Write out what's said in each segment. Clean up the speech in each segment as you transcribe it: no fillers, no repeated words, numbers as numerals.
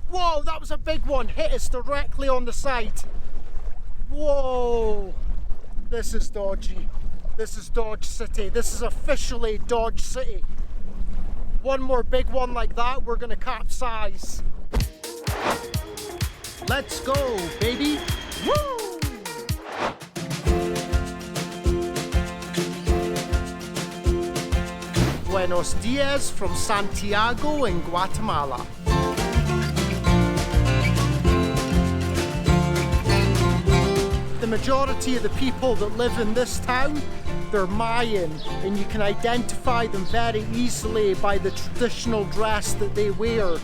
Whoa, that was a big one. Hit us directly on the side. Whoa. This is dodgy. This is Dodge City. This is officially Dodge City. One more big one like that, we're gonna capsize. Let's go, baby. Woo! Buenos dias from Santiago in Guatemala. The majority of the people that live in this town, they're Mayan, and you can identify them very easily by the traditional dress that they wear.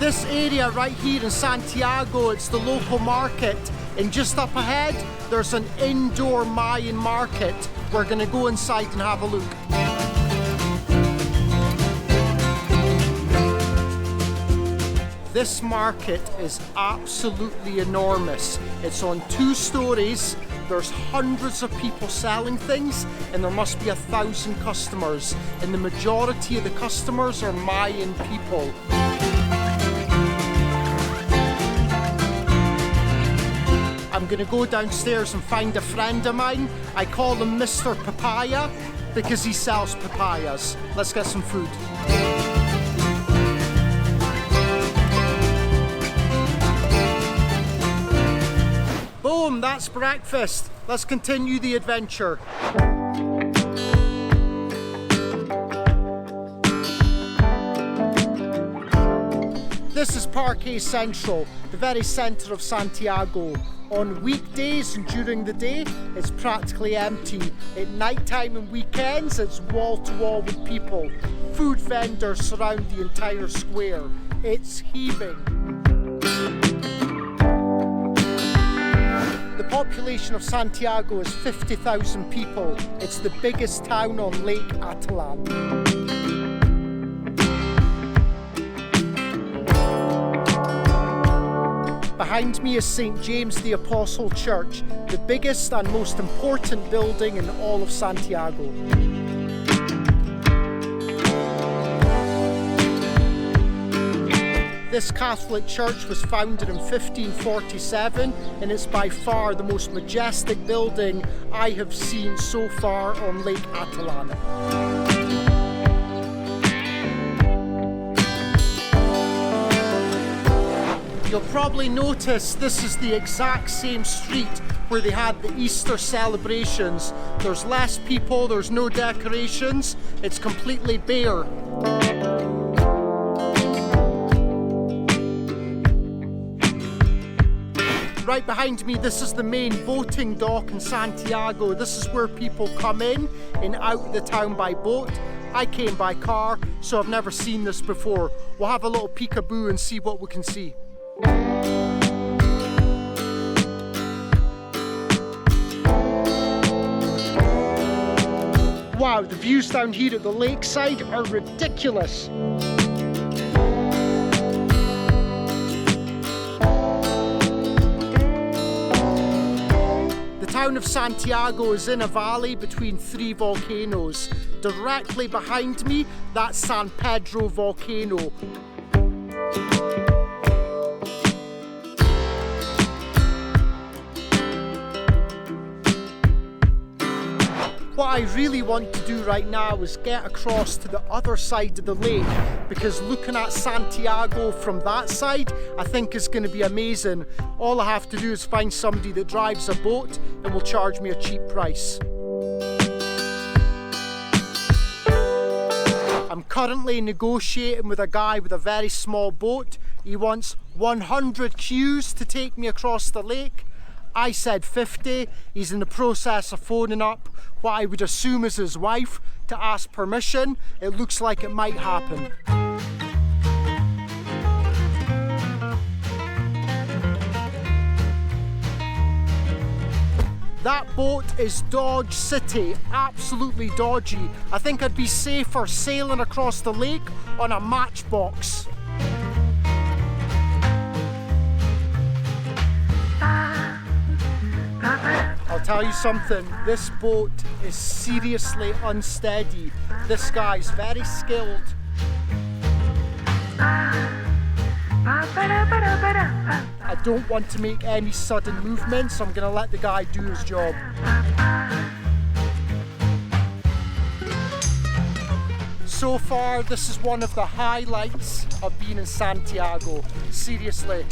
This area right here in Santiago, it's the local market, and just up ahead, there's an indoor Mayan market. We're gonna go inside and have a look. This market is absolutely enormous. It's on 2 stories. There's hundreds of people selling things, and there must be 1,000 customers. And the majority of the customers are Mayan people. I'm gonna go downstairs and find a friend of mine. I call him Mr. Papaya because he sells papayas. Let's get some food. Boom, that's breakfast. Let's continue the adventure. This is Parque Central, the very center of Santiago. On weekdays and during the day, it's practically empty. At night time and weekends, it's wall to wall with people. Food vendors surround the entire square. It's heaving. The population of Santiago is 50,000 people. It's the biggest town on Lake Atitlan. Behind me is St. James the Apostle Church, the biggest and most important building in all of Santiago. This Catholic church was founded in 1547, and it's by far the most majestic building I have seen so far on Lake Atitlan. You'll probably notice this is the exact same street where they had the Easter celebrations. There's less people, there's no decorations, it's completely bare. Right behind me, this is the main boating dock in Santiago. This is where people come in and out of the town by boat. I came by car, so I've never seen this before. We'll have a little peekaboo and see what we can see. Wow, the views down here at the lakeside are ridiculous. The town of Santiago is in a valley between 3 volcanoes. Directly behind me, that's San Pedro volcano. What I really want to do right now is get across to the other side of the lake, because looking at Santiago from that side, I think is going to be amazing. All I have to do is find somebody that drives a boat and will charge me a cheap price. I'm currently negotiating with a guy with a very small boat. He wants 100 cues to take me across the lake. I said 50. He's in the process of phoning up what I would assume is his wife to ask permission. It looks like it might happen. That boat is Dodge City, absolutely dodgy. I think I'd be safer sailing across the lake on a matchbox. I'll Tell you something, this boat is seriously unsteady. This guy's very skilled. I don't want to make any sudden movements, so I'm going to let the guy do his job. So far, this is one of the highlights of being in Santiago. Seriously.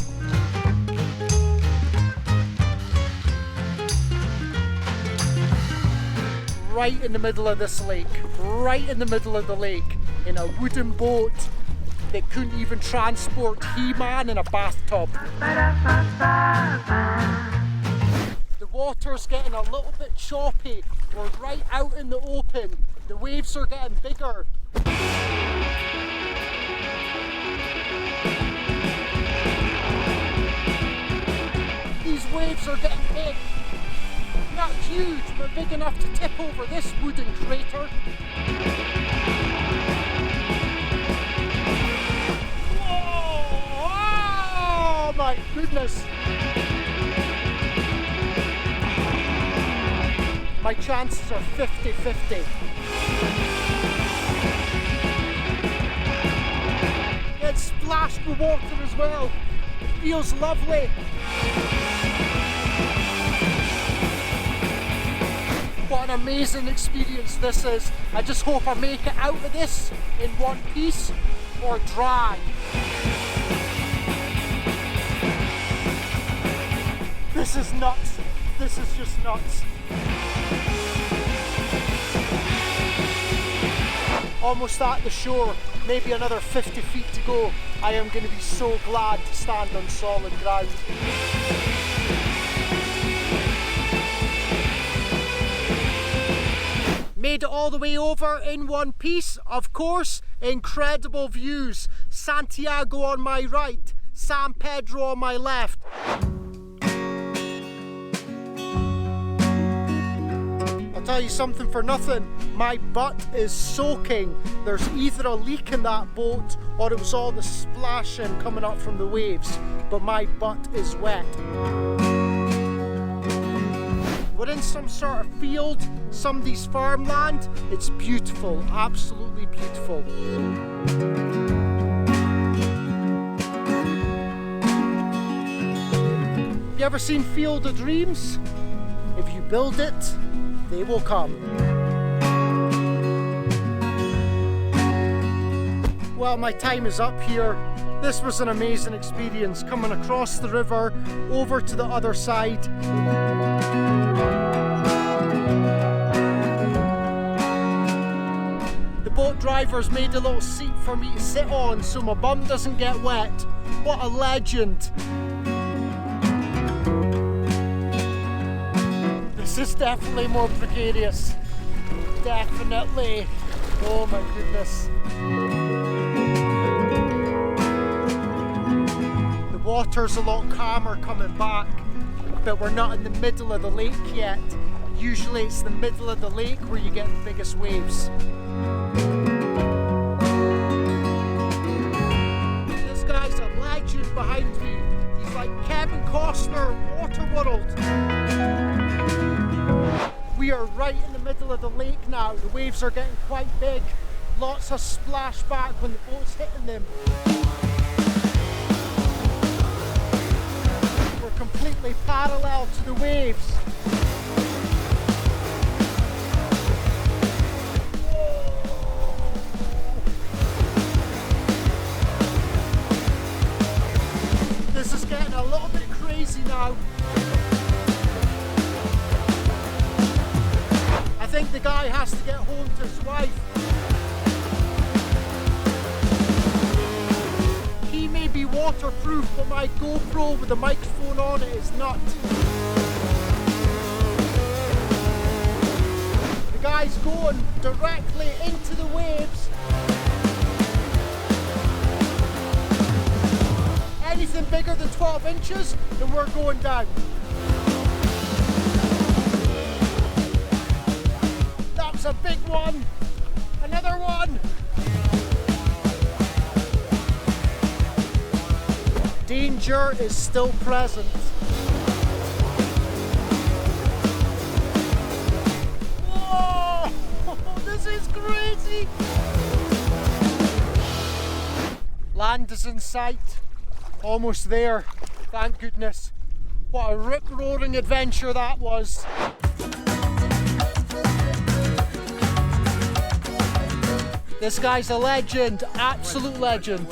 Right in the middle of this lake, right in the middle of the lake, in a wooden boat that couldn't even transport He-Man in a bathtub. The water's getting a little bit choppy. We're right out in the open. The waves are getting bigger. These waves are getting big. Not huge, but big enough to tip over this wooden crater. Whoa! Oh my goodness! My chances are 50-50. It's splashed with water as well. It feels lovely. What an amazing experience this is. I just hope I make it out of this in one piece or dry. This is nuts. This is just nuts. Almost at the shore, maybe another 50 feet to go. I am going to be so glad to stand on solid ground. Made it all the way over in one piece, of course. Incredible views. Santiago on my right, San Pedro on my left. I'll tell you something for nothing, my butt is soaking. There's either a leak in that boat or it was all the splashing coming up from the waves, but my butt is wet. We're in some sort of field, somebody's farmland. It's beautiful, absolutely beautiful. Have you ever seen Field of Dreams? If you build it, they will come. Well, my time is up here. This was an amazing experience, coming across the river, over to the other side. The boat driver's made a little seat for me to sit on so my bum doesn't get wet. What a legend. This is definitely more precarious. Definitely. Oh my goodness. The water's a lot calmer coming back, but we're not in the middle of the lake yet. Usually it's the middle of the lake where you get the biggest waves. This guy's a legend behind me. He's like Kevin Costner, Waterworld. We are right in the middle of the lake now. The waves are getting quite big. Lots of splashback when the boat's hitting them. We're completely parallel to the waves. This is getting a little bit crazy now. I think the guy has to get home to his wife. He may be waterproof, but my GoPro with the microphone on it is not. The guy's going directly into the waves. Anything bigger than 12 inches, then we're going down. That's a big one. Another one. Danger is still present. crazy. Land is in sight. Almost there. Thank goodness. What a rip-roaring adventure that was. This guy's a legend, absolute legend.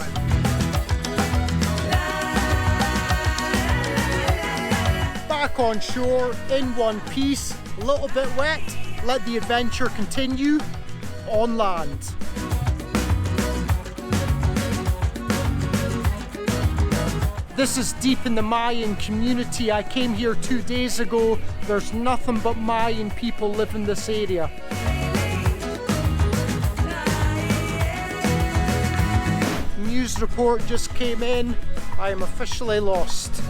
Back on shore, in one piece, a little bit wet, let the adventure continue on land. This is deep in the Mayan community. I came here 2 days ago. There's nothing but Mayan people live in this area. News report just came in. I am officially lost.